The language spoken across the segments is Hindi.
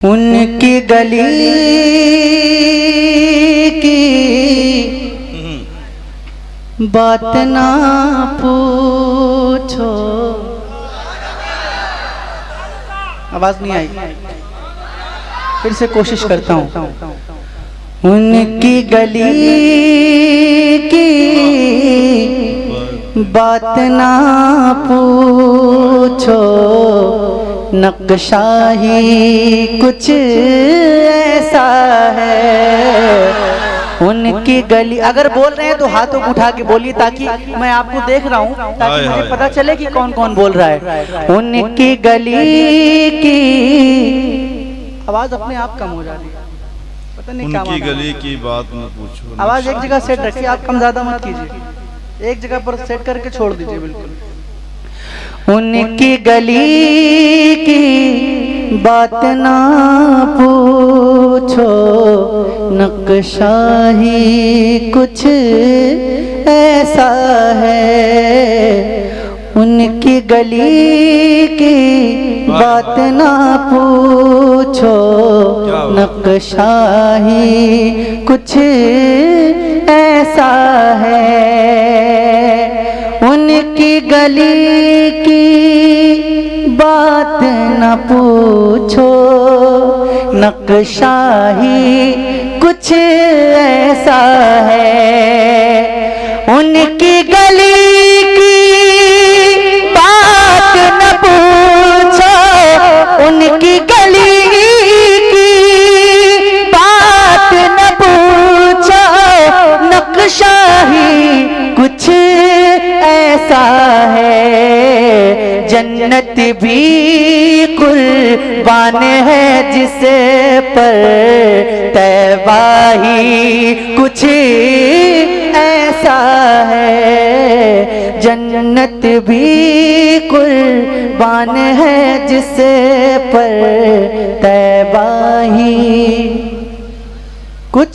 उनकी गली की बात ना पूछो। आवाज नहीं आई, फिर से कोशिश करता हूँ। उनकी गली की बात ना पूछो, नक्शा ही कुछ ऐसा है। उनकी गली, अगर बोल रहे हैं तो हाथों को उठा के बोलिए ताकि मैं आपको देख रहा हूँ, ताकि मुझे पता चले कि कौन कौन बोल रहा है। उनकी गली की आवाज अपने आप कम हो जा रही है, पता नहीं क्या। उनकी गली की बात न पूछो। आवाज एक जगह सेट रखिए, आप कम ज्यादा मत कीजिए, एक जगह पर सेट करके छोड़ दीजिए बिल्कुल। उनकी गली की बात ना पूछो, नक्शा ही कुछ ऐसा है। उनकी गली की बात ना पूछो, नक्शा ही कुछ ऐसा है। उनकी गली की बात न पूछो, नक्शा ही कुछ ऐसा है। उनकी गली की बात न पूछो, उनकी गली की बात न पूछो, नक्शा ही कुछ ऐसा है। जन्नत भी कुर्बान है जिस पर, तैबा ही कुछ ऐसा है। जन्नत भी कुर्बान है जिस पर, तैबा ही कुछ,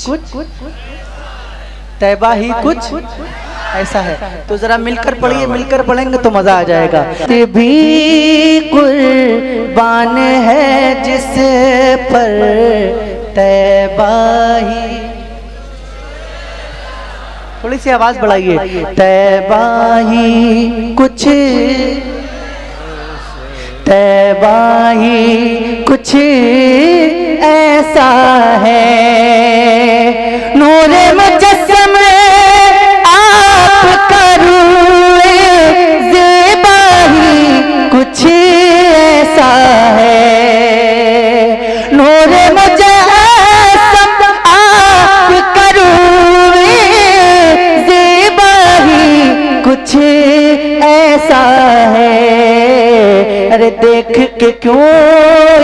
तैबा ही कुछ ऐसा है। तो जरा मिलकर पढ़िए, मिलकर पढ़ेंगे तो मजा आ जाएगा। भी कुर्बान है जिस पर, तैबा ही, थोड़ी सी आवाज बढ़ाइए, तैबा ही कुछ, तैबा ही कुछ ऐसा है। नूरे मुजस्सम कुछ ऐसा है। नूरे मुजस्सम आप करूँ ज़ेबा ही कुछ ऐसा है। अरे देख के क्यों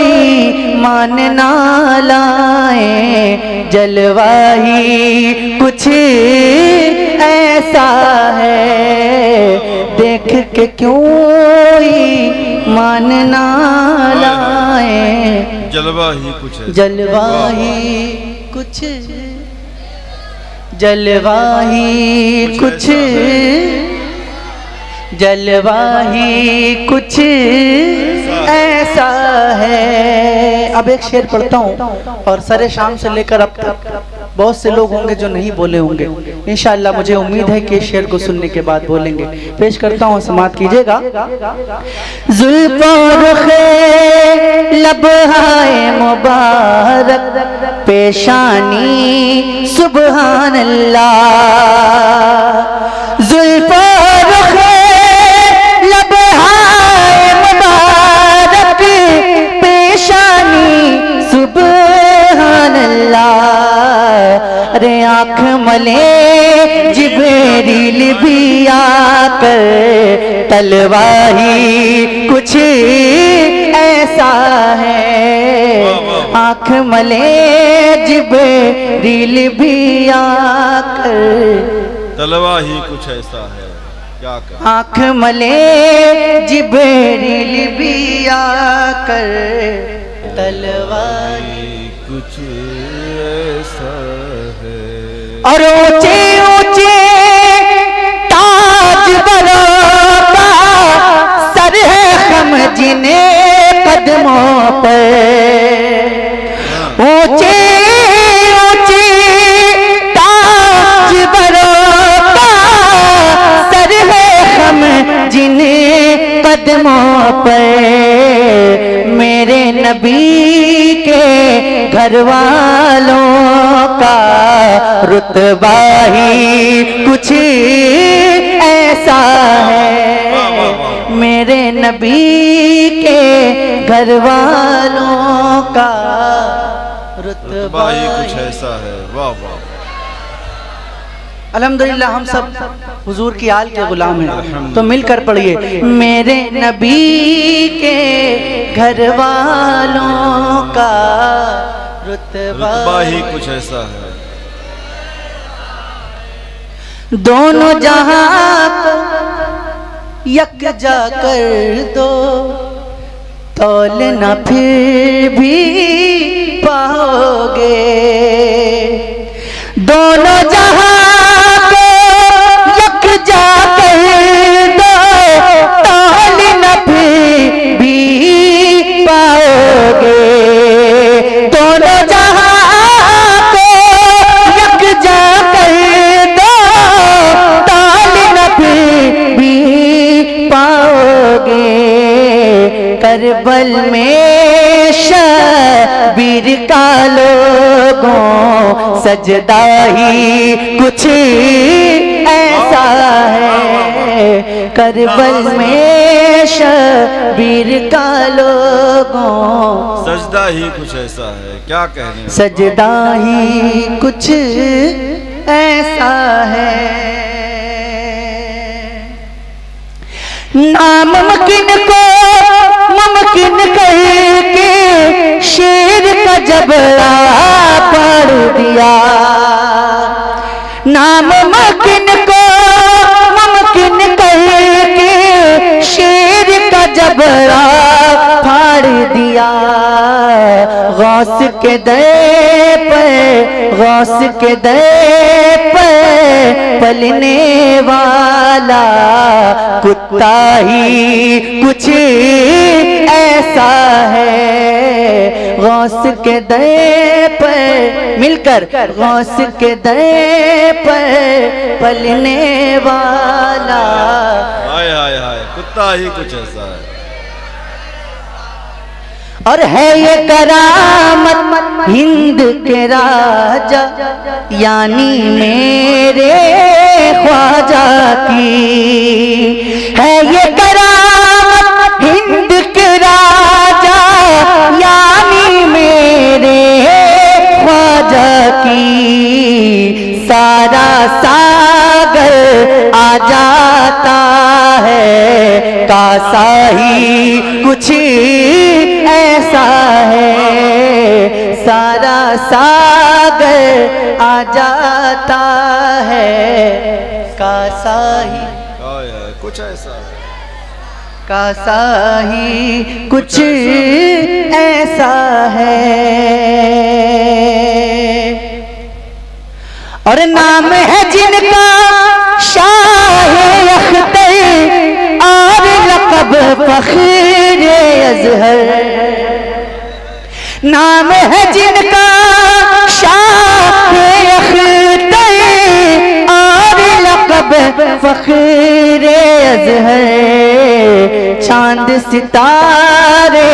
ईमान ना लाए, जलवा ही कुछ ऐसा है। देख के क्यों ईमान ना लाए, जलवा ही कुछ है, जलवा ही कुछ, जलवा ही कुछ, जलवा ही कुछ ऐसा है। अब एक शेर पढ़ता हूँ और सरे शाम से लेकर अब तक बहुत से लोग होंगे जो नहीं बोले होंगे। इंशाअल्लाह मुझे उम्मीद है कि इस शेर को सुनने के बाद बोलेंगे। पेश करता हूँ, समात कीजिएगा। जुल्फ़ों रुख़े लबहाए मुबारक, पेशानी सुबहान अल्लाह। जुल्फ़ों रुख़े लबहाए मुबारक, पेशानी सुबहान अल्लाह। अरे आँख मले जिब्रील भी आकर, तलवा ही कुछ ऐसा है। आँख मले जिब्रील भी आकर, तलवा ही कुछ ऐसा है। क्या कर? आँख मले जिब्रील भी आकर, तलवा ही कुछ ऐसा है। और ऊंचे ऊंचे ताज बरोबा सर है खम जिन्हें कदमों पर। के घर वालों का रुतबा ही कुछ ऐसा है। मेरे नबी के घर वालों का रुतबा ही कुछ ऐसा है। वाह वाह। अल्हम्दुलिल्लाह हम सब हुजूर की आल के गुलाम हैं, तो मिलकर पढ़िए। मेरे नबी के घर वालों का रुतबा ही कुछ ऐसा है। दोनों जहां को यकजा कर दो, तौल न फिर भी पाओगे। दोनों जहां को यकजा कर दो, तौल न फिर भी पाओगे। दोनों जहां को यकजा कर दो, तौल न फिर भी पाओगे। करबल में शबीर का लोगों सजदा ही कुछ ऐसा है। करबल में शबीर का लोगों सजदा ही कुछ ऐसा है। क्या कहने, सजदा ही कुछ ऐसा है। नामुमकिन को मुमकिन करके शेर का जबड़ा पाड़ दिया। नामुमकिन को मुमकिन करके शेर का जबड़ा फाड़ दिया। गौस के दर पर, गौस के दर पर पलने वाला कुत्ता ही कुछ ऐसा है। गौस के दर पर मिलकर, गौस के दर पर पलने वाला, हाय हाय हाय, कुत्ता ही कुछ ऐसा है। और है ये करामत हिंद के राजा यानी मेरे ख्वाजा की। है ये करामत हिंद के राजा यानी मेरे ख्वाजा की। सारा सागर आ जाता है, कासा ही कुछ ऐसा है। सारा सागर आ जाता है, कासा ही कुछ ऐसा है। कासा ही कुछ ऐसा है। और नाम है जिनका शाह अख्तर और लक़ब फ़ख़्र अज़हर। नाम है जिनका शाह अख्तर और लक़ब फ़ख़्र अज़हर। चांद सितारे,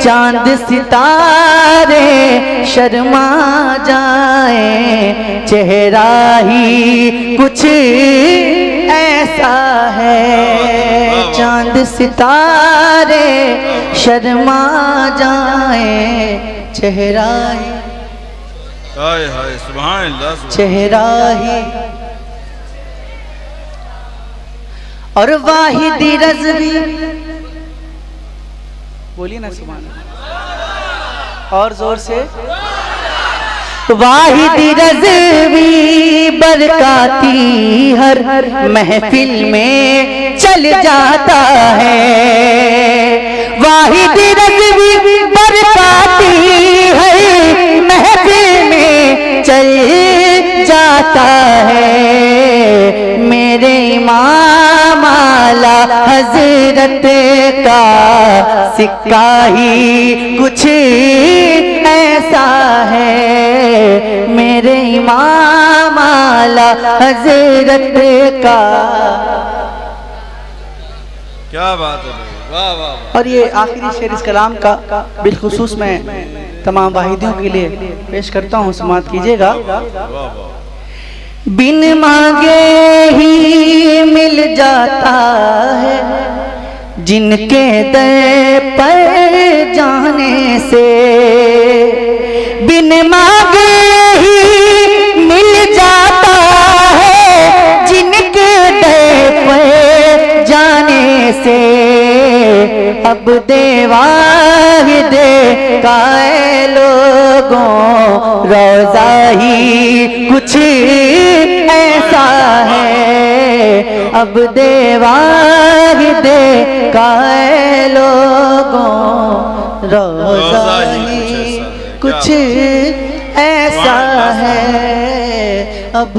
चांद सितारे शर्मा जाए, चेहरा ही कुछ ऐसा है। चांद सितारे शर्मा जाए, चेहरा ही, हाय हाय, सुभान अल्लाह, चेहरा ही। और वाहिदी रज़वी, बोलिए ना सुभान अल्लाह और जोर से। वाहिदी रज़वी बरकाती हर महफिल में चल जाता है। वाहिदी रज़वी बरकाती हर महफिल में चल जाता है। मेरे इमाम आला हज़रत का सिक्का ही कुछ ऐसा है। मेरे इमाम आला हज़रत का, क्या बात है, वाह वाह वाह। और ये आखिरी शेर इस कलाम का बिलखुसूस मैं तमाम वाहिदियों के लिए पेश करता हूँ, समात कीजिएगा। वाह वाह। बिन मांगे ही मिल जाता है, जिनके दर पर जाने से। बिन मांगे ही मिल जाता है, जिनके दर पर जाने से। अब देवाहिदे काए लोगों, रोज़ा ही कुछ ऐसा है। अब देवाहिदे काए लोगों, रोज़ा ही कुछ ऐसा है। अब